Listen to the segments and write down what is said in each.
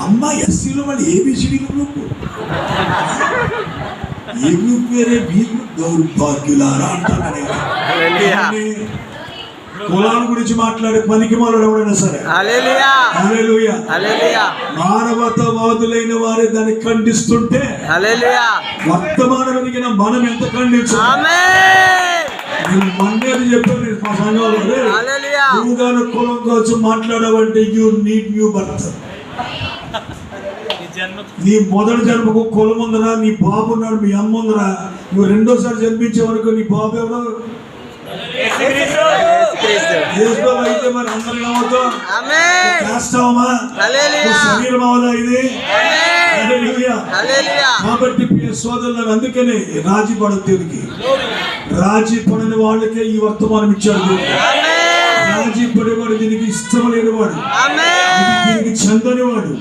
అమ్మ ఎస్సీలో వాళ్ళు A B C D group, ఏ group వేరే బి గ్రూప్. దౌర్భాగ్యులారా అంటారు. కులాల గురించి మాట్లాడే పనికి మాట్లాడు ఎవడైనా సరే. హల్లెలూయా. మానవతావాదులైన వారే దాన్ని ఖండిస్తుంటే వర్తమానం ఎదిగిన మనం ఎంత ఖండించాలి. నేను మన్నేది చెప్పాను మా సంఘంలో, నువ్వు కానీ కులం కోసం మాట్లాడవంటే యూ నీడ్ న్యూ బర్త్. నీ మొదటి జన్మకు కులం ఉందరా, నీ బాబు ఉన్నాడు, మీ అమ్మ ఉందరా, నువ్వు రెండోసారి జన్మించే వరకు నీ బాబు ఎవరు అయితే మరి అందరం ఏమవుతాం? శరీరం అవదా ఇది? కాబట్టి సోదరులను అందుకనే రాజీ పడతేనికి, రాజీ పడని వాళ్ళకే ఈ వర్తమానం ఇచ్చాడు. రాజీ పడేవాడు దీనికి ఇష్టం లేనివాడు, దీనికి చెందనివాడు.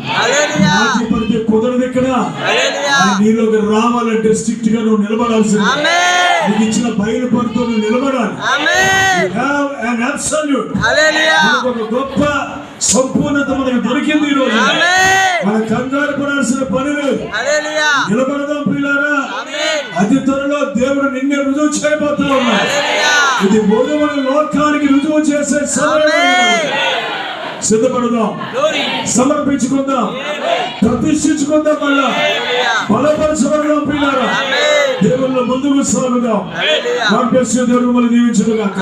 రాజీ పడితే కుదరదు. ఇక్కడ నీలోకి రావాలంటే స్ట్రిక్ట్ గా నువ్వు నిలబడాల్సింది. నీకు ఇచ్చిన బయలుపడితో నువ్వు నిలబడాలి. ఒక గొప్ప సంపూర్ణత మనకు దొరికింది ఈ రోజు. మన కంగారు పడాల్సిన పని లేదు. నిలబడదాం ప్రియులారా. అతి త్వరలో దేవుడు నిన్నే రుజువు చేయబోతా ఉన్నాడు. ఇది బోధముల లోకానికి రుజువు చేసే సమయం. సిద్ధపడదాం, సమర్పించుకుందాం, ప్రతిష్ఠించుకుందాం, మళ్ళా బలపరచబడదాం ప్రియులారా. దేవుళ్ళ ముందుకు సాగుదాం. దేవుడు మళ్ళీ దీవించును గాక.